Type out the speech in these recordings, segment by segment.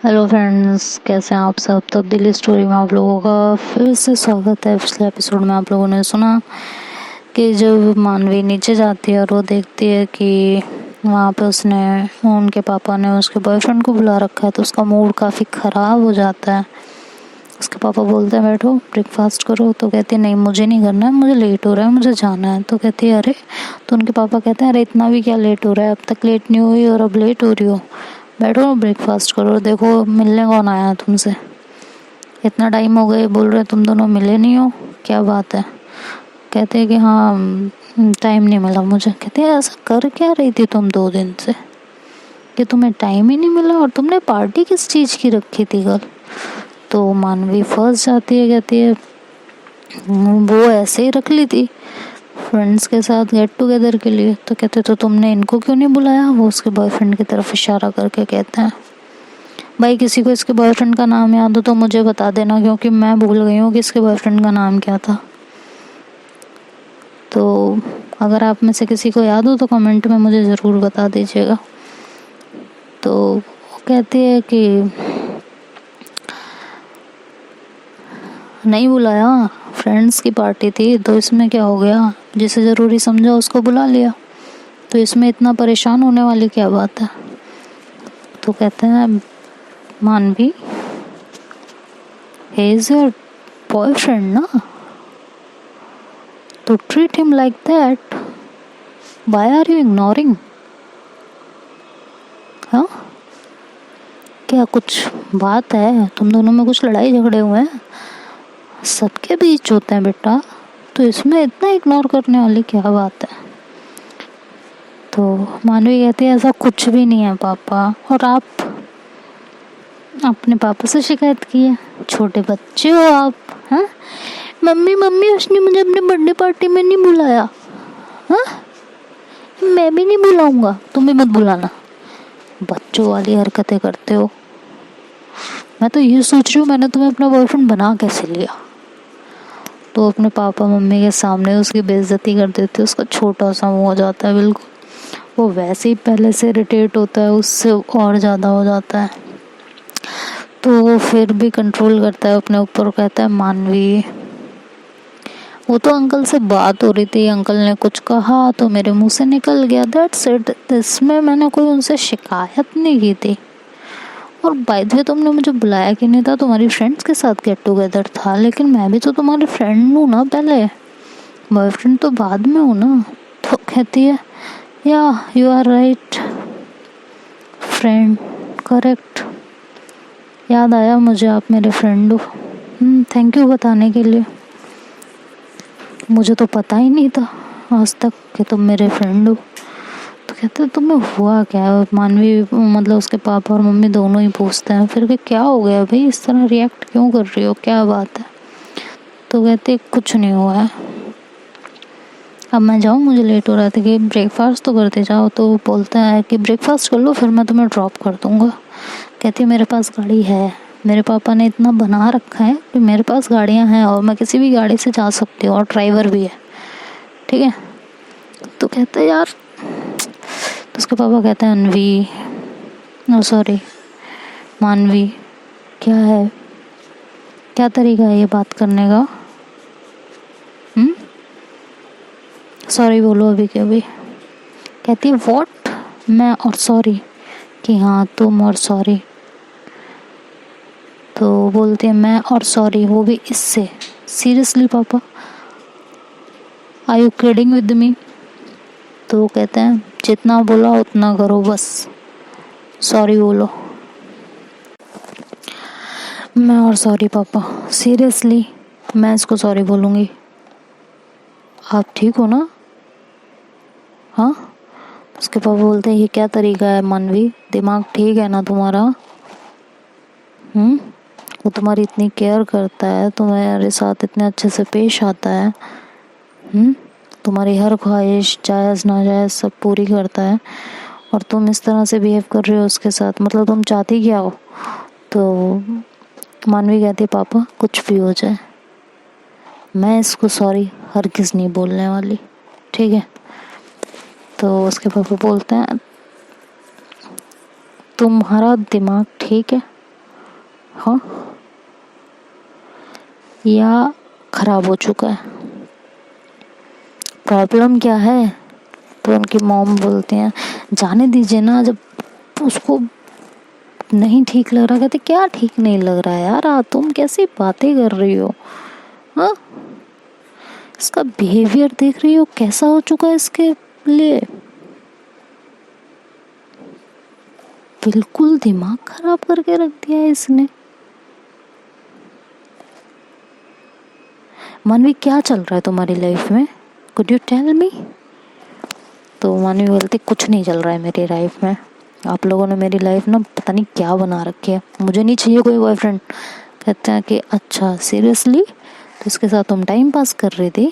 Hello friends, कैसे हैं आप सब। तब्दीली स्टोरी में आप लोगों का फिर से स्वागत है। पिछले एपिसोड में आप लोगों ने सुना कि जब मानवी नीचे जाती है और वो देखती है कि वहाँ पे उनके पापा ने उसके बॉयफ्रेंड को बुला रखा है, तो उसका मूड काफ़ी ख़राब हो जाता है। उसके पापा बोलते हैं बैठो ब्रेकफास्ट करो, तो कहती है नहीं मुझे नहीं करना है, मुझे लेट हो रहा है, मुझे जाना है। तो कहती है अरे, तो उनके पापा कहते हैं अरे इतना भी क्या लेट हो रहा है, अब तक लेट नहीं हुई और अब लेट हो रही हो, बैठो ब्रेकफास्ट करो। देखो मिलने कौन आया है तुमसे, इतना टाइम हो गया, बोल रहे तुम दोनों मिले नहीं हो, क्या बात है। कहते हैं कि हाँ टाइम नहीं मिला मुझे। कहते हैं ऐसा कर क्या रही थी तुम 2 दिन से कि तुम्हें टाइम ही नहीं मिला, और तुमने पार्टी किस चीज़ की रखी थी कल। तो मानवी फंस जाती है, कहती है वो ऐसे ही रख ली थी फ्रेंड्स के साथ गेट टुगेदर के लिए। तो कहते तो तुमने इनको क्यों नहीं बुलाया। वो उसके बॉयफ्रेंड की तरफ इशारा करके कहते हैं भाई किसी को इसके बॉयफ्रेंड का नाम याद हो तो मुझे बता देना, क्योंकि मैं भूल गई हूँ कि इसके बॉयफ्रेंड का नाम क्या था। तो अगर आप में से किसी को याद हो तो कमेंट में मुझे ज़रूर बता दीजिएगा। तो वो कहती है कि नहीं बुलाया, फ्रेंड्स की पार्टी थी, तो इसमें क्या हो गया, जिसे ज़रूरी समझा उसको बुला लिया, तो इसमें इतना परेशान होने वाली क्या बात है। तो कहते हैं मानवी he is your boyfriend ना, तो treat him like that, why are you ignoring। हाँ क्या कुछ बात है, तुम दोनों में कुछ लड़ाई झगड़े हुए हैं, सबके बीच होते हैं बेटा, तो इसमें इतना इग्नोर करने वाली क्या बात है। तो मानवी कहती है ऐसा कुछ भी नहीं है पापा, और आप अपने पापा से शिकायत की है, छोटे बच्चे हो आप। हाँ मम्मी मम्मी उसने मुझे अपने बर्थडे पार्टी में नहीं बुलाया। हाँ मैं भी नहीं बुलाऊंगा, तुम भी मत बुलाना, बच्चों वाली हरकतें करते हो। मैं तो ये सोच रही हूँ मैंने तुम्हें अपना बॉयफ्रेंड बना कैसे लिया। तो अपने पापा मम्मी के सामने उसकी बेइज्जती कर देती है, उसका छोटा सा मुँह हो जाता है बिल्कुल, वो वैसे ही पहले से इरिटेट होता है, उससे और ज़्यादा हो जाता है। तो वो फिर भी कंट्रोल करता है अपने ऊपर, कहता है मानवी वो तो अंकल से बात हो रही थी, अंकल ने कुछ कहा तो मेरे मुंह से निकल गया, दैट्स इट, इसमें मैंने कोई उनसे शिकायत नहीं की थी। और बाय द वे तुमने मुझे बुलाया कि नहीं था, तुम्हारी फ्रेंड्स के साथ गेट टुगेदर था, लेकिन मैं भी तो तुम्हारी फ्रेंड हूँ ना, पहले बॉयफ्रेंड तो बाद में हूँ ना। तो कहती है या you are right friend, correct, याद आया मुझे आप मेरे फ्रेंड हो, थैंक यू बताने के लिए, मुझे तो पता ही नहीं था आज तक कि तुम मेरे फ्रेंड हो। तो कहते हैं तुम्हें हुआ क्या। मानवी मतलब उसके पापा और मम्मी दोनों ही पूछते हैं फिर कि क्या हो गया भाई, इस तरह रिएक्ट क्यों कर रही हो, क्या बात है। तो कहते कुछ नहीं हुआ है, अब मैं जाऊँ, मुझे लेट हो रहा था, कि ब्रेकफास्ट तो करते जाओ। तो बोलता है कि ब्रेकफास्ट कर लो फिर मैं तुम्हें ड्रॉप कर दूँगा। कहती है मेरे पास गाड़ी है, मेरे पापा ने इतना बना रखा है कि मेरे पास गाड़ियाँ हैं और मैं किसी भी गाड़ी से जा सकती हूँ, और ड्राइवर भी है, ठीक है। तो कहता है यार, तो उसके पापा कहते हैं अनवी, नो सॉरी मानवी, क्या है, क्या तरीका है ये बात करने का, सॉरी बोलो अभी के अभी। कहती है व्हाट, मैं और सॉरी, कि हाँ तुम और सॉरी। तो बोलते हैं मैं और सॉरी, वो भी इससे, सीरियसली पापा, are you kidding with me. तो वो कहते हैं जितना बोला उतना करो, बस सॉरी बोलो। मैं और सॉरी पापा, सीरियसली मैं इसको सॉरी बोलूँगी, आप ठीक हो ना। हाँ उसके पापा बोलते हैं ये क्या तरीका है मानवी, दिमाग ठीक है ना तुम्हारा। वो तुम्हारी इतनी केयर करता है, तुम्हारे साथ इतने अच्छे से पेश आता है, तुम्हारी हर ख्वाहिश जायज़ नाजायज़ सब पूरी करता है, और तुम इस तरह से बिहेव कर रहे हो उसके साथ, मतलब तुम चाहती क्या हो। तो मानवी कहती है पापा कुछ भी हो जाए मैं इसको सॉरी हरगिज़ नहीं बोलने वाली, ठीक है। तो उसके पापा बोलते हैं तुम्हारा दिमाग ठीक है, हाँ, या खराब हो चुका है? प्रॉब्लम क्या है? तो उनकी मॉम बोलते हैं जाने दीजिए ना, जब उसको नहीं ठीक लग रहा। कहते क्या ठीक नहीं लग रहा है यार, तुम कैसी बातें कर रही हो? हाँ, इसका बिहेवियर देख रही हो कैसा हो चुका है इसके लिए। बिल्कुल दिमाग खराब करके रख दिया है इसने। मानवी क्या चल रहा है तुम्हारी लाइफ में? Could you tell me? तो मानवी बोलती कुछ नहीं चल रहा है मेरी लाइफ में। आप लोगों ने मेरी लाइफ ना पता नहीं क्या बना रखी है, मुझे नहीं चाहिए कोई बॉयफ्रेंड। कहते हैं कि अच्छा सीरियसली, तो इसके साथ तुम टाइम पास कर रही थी?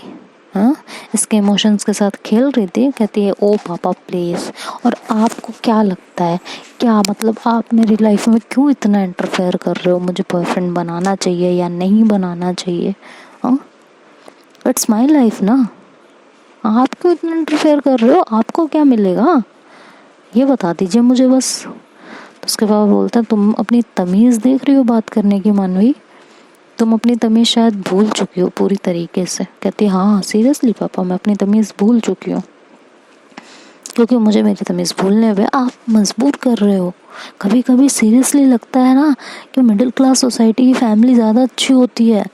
हाँ, इसके इमोशंस के साथ खेल रही थी? कहती है ओ पापा प्लीज़। और आपको क्या लगता है, क्या मतलब आप मेरी लाइफ में क्यों इतना इंटरफेयर कर रहे हो? मुझे बॉयफ्रेंड बनाना चाहिए या नहीं बनाना चाहिए? हाँ, इट्स माई लाइफ ना, आप क्यों इतना इंटरफेयर कर रहे हो? आपको क्या मिलेगा ये बता दीजिए मुझे बस। तो उसके बाद बोलता है तुम अपनी तमीज़ देख रही हो बात करने की मानवी, तुम अपनी तमीज़ शायद भूल चुकी हो पूरी तरीके से। कहती हाँ सीरियसली पापा, मैं अपनी तमीज़ भूल चुकी हूँ, क्योंकि मुझे मेरी तमीज़ भूलने पे आप मजबूर कर रहे हो। कभी कभी सीरियसली लगता है ना कि मिडिल क्लास सोसाइटी की फैमिली ज़्यादा अच्छी होती है,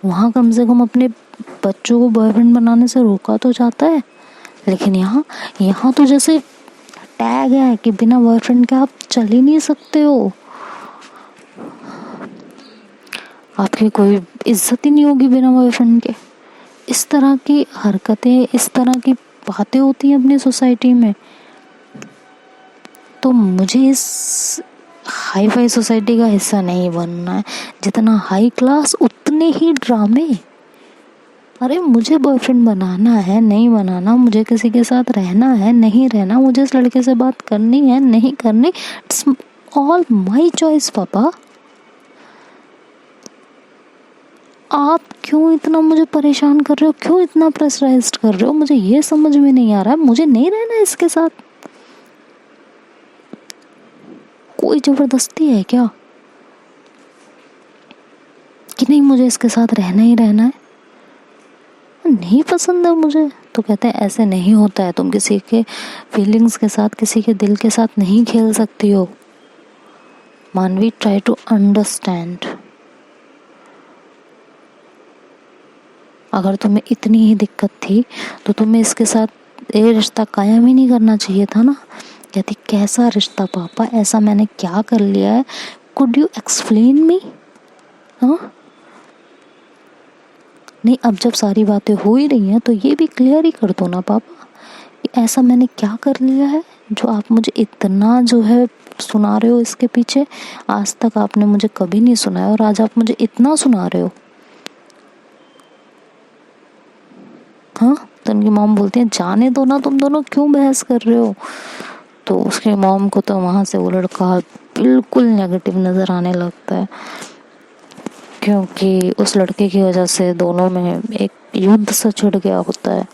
वहाँ कम से कम अपने बच्चों को बॉयफ्रेंड बनाने से रोका तो जाता है। लेकिन यहाँ तो जैसे टैग है कि बिना बॉयफ्रेंड के आप चल ही नहीं सकते हो, आपकी कोई इज्जत ही नहीं होगी बिना बॉयफ्रेंड के। इस तरह की हरकतें, इस तरह की बातें होती हैं अपनी सोसाइटी में। तो मुझे इस हाई फाई सोसाइटी का हिस्सा नहीं बनना है। जितना हाई क्लास उतने ही ड्रामे। अरे मुझे बॉयफ्रेंड बनाना है नहीं बनाना, मुझे किसी के साथ रहना है नहीं रहना, मुझे इस लड़के से बात करनी है नहीं करनी, इट्स ऑल माई चॉइस पापा। आप क्यों इतना मुझे परेशान कर रहे हो, क्यों इतना प्रेशराइज्ड कर रहे हो? मुझे ये समझ में नहीं आ रहा है, मुझे नहीं रहना है इसके साथ। कोई जबरदस्ती है क्या कि नहीं मुझे इसके साथ रहना ही रहना है? नहीं पसंद है मुझे तो कहते हैं ऐसे नहीं होता है, तुम किसी के फीलिंग्स के साथ, किसी के दिल के साथ नहीं खेल सकती हो। मानवी ट्राई टू अंडरस्टैंड। अगर तुम्हें इतनी ही दिक्कत थी तो तुम्हें इसके साथ ये रिश्ता कायम ही नहीं करना चाहिए था ना। कहती कैसा रिश्ता पापा, ऐसा मैंने क्या कर लिया है, कुड यू एक्सप्लेन मी? हाँ नहीं, अब जब सारी बातें हो ही रही हैं तो ये भी क्लियर ही कर दो ना पापा कि ऐसा मैंने क्या कर लिया है जो आप मुझे इतना जो है सुना रहे हो इसके पीछे। आज तक आपने मुझे कभी नहीं सुनाया और आज आप मुझे इतना सुना रहे हो। हाँ, तो उनकी मॉम बोलती है जाने दो ना, तुम दोनों क्यों बहस कर रहे हो? तो उसके मॉम को तो वहाँ से वो लड़का बिल्कुल नेगेटिव नज़र आने लगता है, क्योंकि उस लड़के की वजह से दोनों में एक युद्ध सा छिड़ गया होता है।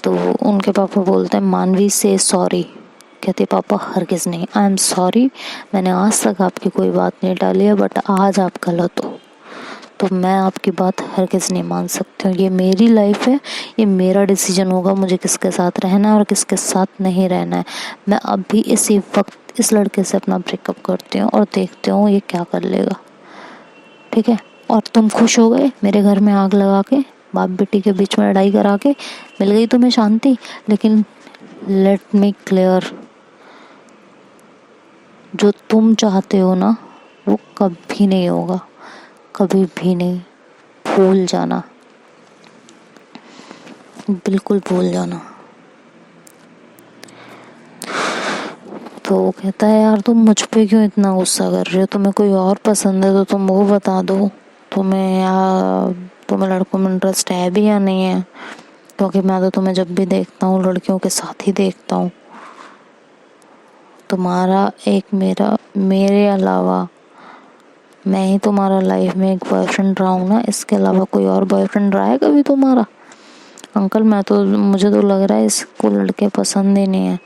तो उनके पापा बोलते हैं मानवी से सॉरी। कहते पापा हरगिज़ नहीं, आई एम सॉरी, मैंने आज तक आपकी कोई बात नहीं टाली है, बट आज आप गलत हो तो मैं आपकी बात हरगिज़ नहीं मान सकती हूँ। ये मेरी लाइफ है, ये मेरा डिसीजन होगा मुझे किसके साथ रहना है और किसके साथ नहीं रहना है। मैं अभी इसी वक्त इस लड़के से अपना ब्रेकअप करती हूँ और देखती हूँ ये क्या कर लेगा, ठीक है? और तुम खुश हो गए मेरे घर में आग लगा के, बाप बेटी के बीच में लड़ाई करा के, मिल गई तुम्हें शांति। लेकिन लेट मी क्लियर, जो तुम चाहते हो ना वो कभी नहीं होगा, कभी भी नहीं। भूल जाना, बिल्कुल भूल जाना। तो वो कहता है यार तुम मुझ पे क्यों इतना गुस्सा कर रहे हो, तुम्हें कोई और पसंद है तो तुम वो बता दो, तुम्हें लड़कों में इंटरेस्ट है भी या नहीं है, क्योंकि मैं तो तुम्हें जब भी देखता हूँ लड़कियों के साथ ही देखता हूँ। तुम्हारा एक मेरे अलावा मैं ही तुम्हारा लाइफ में एक बॉयफ्रेंड रहा हूँ ना, इसके अलावा कोई और बॉयफ्रेंड रहा है कभी तुम्हारा? अंकल मुझे तो लग रहा है इसको लड़के पसंद ही नहीं है।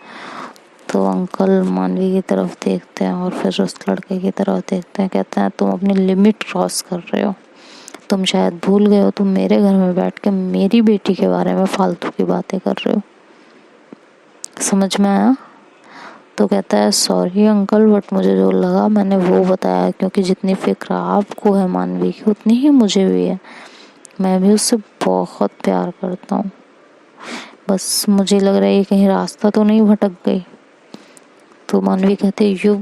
तो अंकल मानवी की तरफ देखते हैं और फिर उस लड़के की तरफ देखते हैं, कहते हैं तुम अपनी लिमिट क्रॉस कर रहे हो, तुम शायद भूल गए हो तुम मेरे घर में बैठ के मेरी बेटी के बारे में फालतू की बातें कर रहे हो। समझ में आया? तो कहता है सॉरी अंकल, बट मुझे जो लगा मैंने वो बताया, क्योंकि जितनी फिक्र आपको है मानवी की उतनी ही मुझे भी है, मैं भी उससे बहुत प्यार करता हूँ, बस मुझे लग रहा है ये कहीं रास्ता तो नहीं भटक गई। तो मानवी कहते यू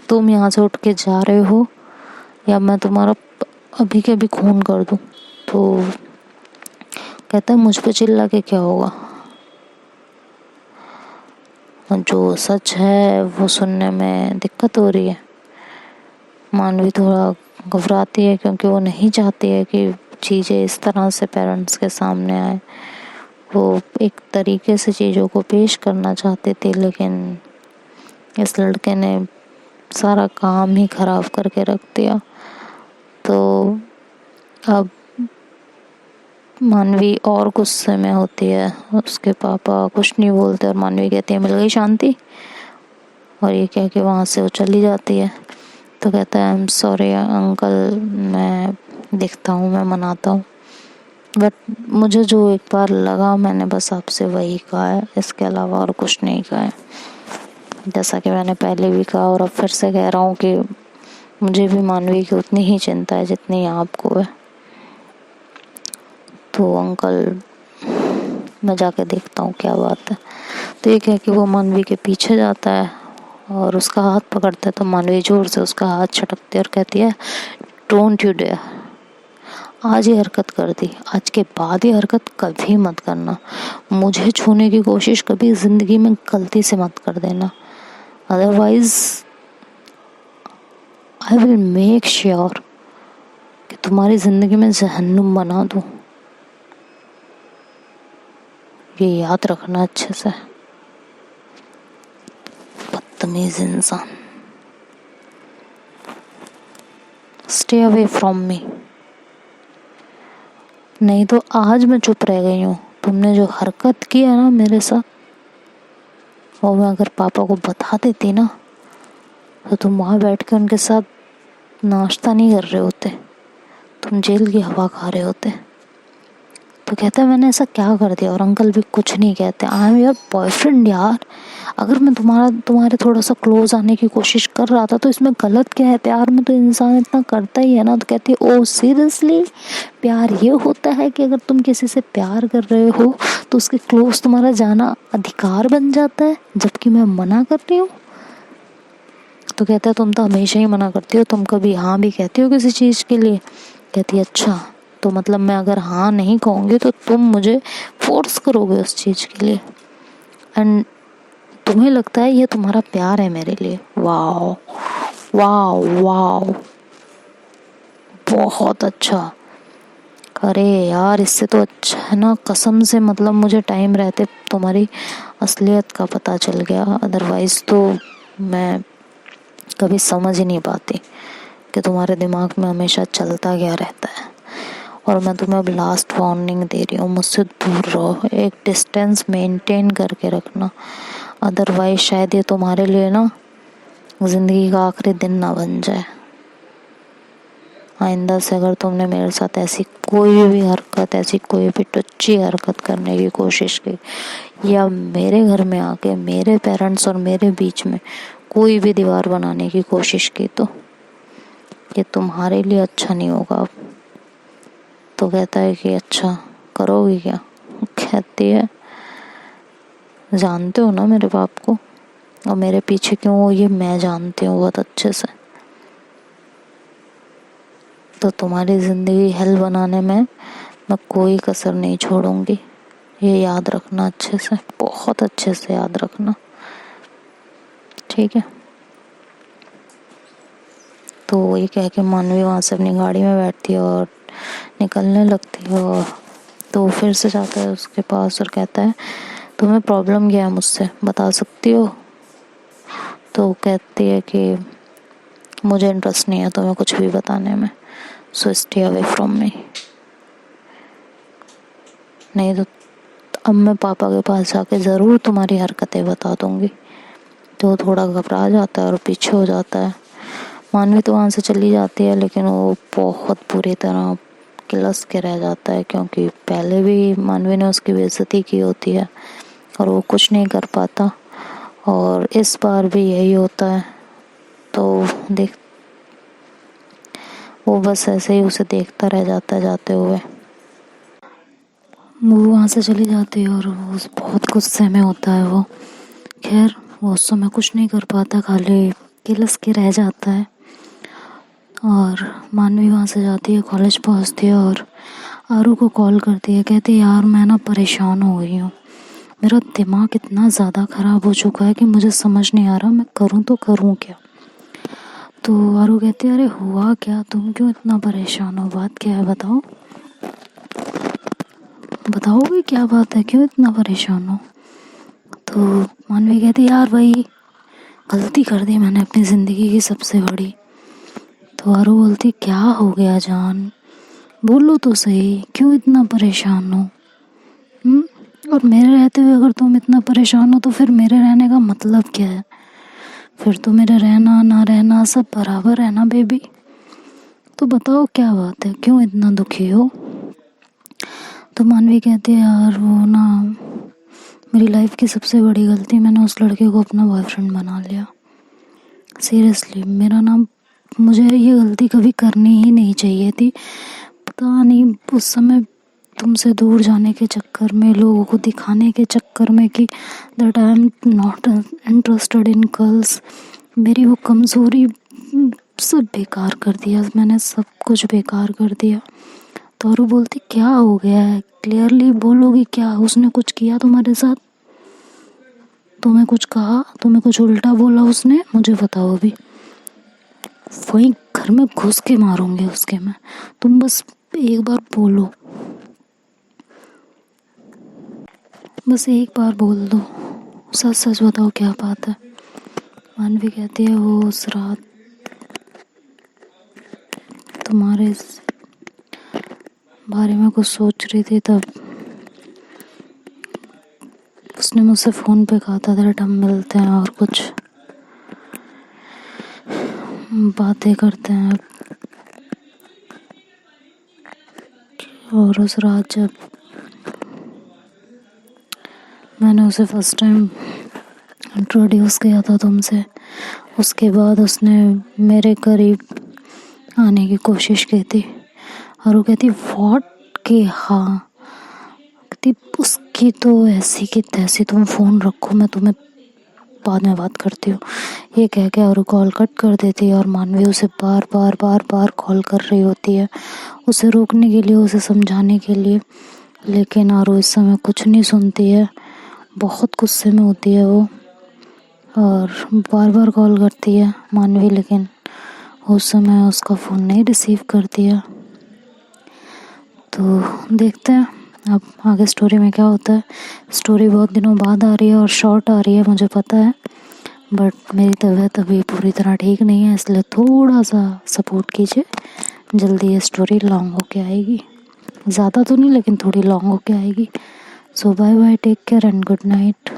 तुम यहाँ से उठ के जा रहे हो या मैं तुम्हारा अभी के अभी खून कर दूँ? तो कहता है मुझ पे चिल्ला के क्या होगा, जो सच है वो सुनने में दिक्कत हो रही है। मानवी थोड़ा घबराती है क्योंकि वो नहीं चाहती है कि चीज़ें इस तरह से पेरेंट्स के सामने आए। वो एक तरीके से चीज़ों को पेश करना चाहती थी, लेकिन इस लड़के ने सारा काम ही खराब करके रख दिया। तो अब मानवी और गुस्से में होती है, उसके पापा कुछ नहीं बोलते और मानवी कहती है मिल गई शांति, और ये कह के वहाँ से वो चली जाती है। तो कहता है आई एम सॉरी अंकल, मैं देखता हूँ, मैं मनाता हूँ, बट मुझे जो एक बार लगा मैंने बस आपसे वही कहा है, इसके अलावा और कुछ नहीं कहा है। जैसा कि मैंने पहले भी कहा और अब फिर से कह रहा हूँ कि मुझे भी मानवी की उतनी ही चिंता है जितनी आपको है। तो अंकल मैं जाके देखता हूँ क्या बात है। तो ये कह के वो मानवी के पीछे जाता है और उसका हाथ पकड़ता है, तो मानवी जोर से उसका हाथ छटकती है और कहती है डोंट यू डेयर, आज ये हरकत कर दी, आज के बाद ये हरकत कभी मत करना, मुझे छूने की कोशिश कभी जिंदगी में गलती से मत कर देना, otherwise I will make sure कि तुम्हारी जिंदगी में जहन्नुम बना दूं। ये याद रखना अच्छे से, बदतमीज इंसान। स्टे अवे फ्रॉम मी, नहीं तो आज मैं चुप रह गई हूँ। तुमने जो हरकत की है ना मेरे साथ, वो मैं अगर पापा को बता देती ना तो तुम वहाँ बैठ के उनके साथ नाश्ता नहीं कर रहे होते, तुम जेल की हवा खा रहे होते। तो कहता है मैंने ऐसा क्या कर दिया, और अंकल भी कुछ नहीं कहते, आई एम योर बॉयफ्रेंड यार, अगर मैं तुम्हारे थोड़ा सा क्लोज आने की कोशिश कर रहा था तो इसमें गलत क्या है, प्यार में तो इंसान इतना करता ही है ना। तो कहती है ओ सीरियसली, प्यार ये होता है कि अगर तुम किसी से प्यार कर रहे हो तो उसके क्लोज तुम्हारा जाना अधिकार बन जाता है, जबकि मैं मना कर रही हूँ। तो कहता है तुम तो हमेशा ही मना करती हो, तुम कभी हाँ भी कहती हो किसी चीज़ के लिए? कहती है अच्छा, तो मतलब मैं अगर हाँ नहीं कहूँगी तो तुम मुझे फोर्स करोगे उस चीज़ के लिए, एंड तुम्हें लगता है ये तुम्हारा प्यार है मेरे लिए। वाओ वाओ वाओ, बहुत अच्छा। अरे यार इससे तो अच्छा है ना, कसम से मतलब मुझे टाइम रहते तुम्हारी असलियत का पता चल गया, अदरवाइज तो मैं कभी समझ ही नहीं पाती कि तुम्हारे दिमाग में हमेशा चलता क्या रहता है। और मैं तुम्हें अब लास्ट वार्निंग दे रही हूँ, मुझसे दूर रहो, एक डिस्टेंस मेंटेन करके रखना, अदरवाइज शायद ये तुम्हारे लिए ना ज़िंदगी का आखिरी दिन ना बन जाए। आइंदा से अगर तुमने मेरे साथ ऐसी कोई भी हरकत, ऐसी कोई भी टुच्ची हरकत करने की कोशिश की, या मेरे घर में आके मेरे पेरेंट्स और मेरे बीच में कोई भी दीवार बनाने की कोशिश की, तो ये तुम्हारे लिए अच्छा नहीं होगा। तो कहता है कि अच्छा करोगी क्या? कहती है जानते हो ना मेरे बाप को, और मेरे पीछे क्यों हो ये मैं जानती हूँ बहुत अच्छे से, तो तुम्हारी ज़िंदगी हेल बनाने में मैं कोई कसर नहीं छोड़ूंगी, ये याद रखना अच्छे से, बहुत अच्छे से याद रखना, ठीक है? तो ये कह के मानवी वहाँ से अपनी गाड़ी में बैठती है और निकलने लगती है, और तो फिर से जाता है उसके पास और कहता है तुम्हें प्रॉब्लम क्या है, मुझसे बता सकती हो? तो कहती है कि मुझे इंटरेस्ट नहीं है तुम्हें कुछ भी बताने में, so stay away from me, नहीं तो अब मैं पापा के पास जाके ज़रूर तुम्हारी हरकतें बता दूँगी। तो थोड़ा घबरा जाता है और पीछे हो जाता है। मानवी तो वहाँ से चली जाती है, लेकिन वो बहुत बुरी तरह किलस के रह जाता है, क्योंकि पहले भी मानवी ने उसकी बेइज्जती की होती है और वो कुछ नहीं कर पाता, और इस बार भी यही होता है। तो देख, वो बस ऐसे ही उसे देखता रह जाता है जाते हुए। वो वहाँ से चली जाती है और वो बहुत गुस्से में होता है वो। खैर वो उस समय कुछ नहीं कर पाता, खाली किलस के रह जाता है। और मानवी वहाँ से जाती है, कॉलेज पहुँचती है और आरू को कॉल करती है। कहती है यार मैं ना परेशान हो गई हूँ, मेरा दिमाग इतना ज़्यादा ख़राब हो चुका है कि मुझे समझ नहीं आ रहा मैं करूँ तो करूँ क्या। तो आरू कहती है अरे हुआ क्या, तुम क्यों इतना परेशान हो, बात क्या है बताओ, बताओगे क्या बात है, क्यों इतना परेशान हो। तो मानवी कहती यार वही गलती कर दी मैंने अपनी ज़िंदगी की सबसे बड़ी। तो आरू बोलती क्या हो गया जान, बोलो तो सही, क्यों इतना परेशान हो। और मेरे रहते हुए अगर तुम इतना परेशान हो तो फिर मेरे रहने का मतलब क्या है, फिर तो मेरे रहना ना रहना सब बराबर है ना बेबी। तो बताओ क्या बात है, क्यों इतना दुखी हो। तो मानवी कहती है यार वो ना मेरी लाइफ की सबसे बड़ी गलती, मैंने उस लड़के को अपना बॉयफ्रेंड बना लिया। सीरियसली मेरा नाम, मुझे ये गलती कभी करनी ही नहीं चाहिए थी। पता नहीं उस समय तुमसे दूर जाने के चक्कर में, लोगों को दिखाने के चक्कर में कि that I am not interested in girls, मेरी वो कमज़ोरी सब बेकार कर दिया मैंने, सब कुछ बेकार कर दिया। तो और बोलती क्या हो गया है, क्लियरली बोलोगी क्या, उसने कुछ किया तुम्हारे साथ, तुम्हें कुछ कहा, तुम्हें कुछ उल्टा बोला उसने, मुझे बताओ अभी, वहीं घर में घुस के मारूंगी उसके मैं, तुम बस एक बार बोलो, बस एक बार बोल दो, सच सच बताओ क्या बात है। मानवी कहती है वो उस रात तुम्हारे बारे में कुछ सोच रही थी, तब उसने मुझसे फ़ोन पे कहा था दैट हम मिलते हैं और कुछ बातें करते हैं। और उस रात जब मैंने उसे फर्स्ट टाइम इंट्रोड्यूस किया था तुमसे, उसके बाद उसने मेरे करीब आने की कोशिश की थी। और वो कहती व्हाट के हाँ, कहती उसकी तो ऐसी की तैसी, तुम फ़ोन रखो मैं तुम्हें बाद में बात करती हूँ, ये कह के और कॉल कट कर देती है। और मानवी उसे बार बार कॉल कर रही होती है, उसे रोकने के लिए, उसे समझाने के लिए, लेकिन आरू इस समय कुछ नहीं सुनती है। बहुत गुस्से में होती है वो और बार कॉल करती है मानवी, लेकिन उस समय उसका फ़ोन नहीं रिसीव करती है। तो देखते हैं अब आगे स्टोरी में क्या होता है। स्टोरी बहुत दिनों बाद आ रही है और शॉर्ट आ रही है, मुझे पता है, बट मेरी तबीयत अभी पूरी तरह ठीक नहीं है, इसलिए थोड़ा सा सपोर्ट कीजिए। जल्दी ये स्टोरी लॉन्ग होके आएगी, ज़्यादा तो नहीं लेकिन थोड़ी लॉन्ग होके आएगी। So bye bye, take care and good night.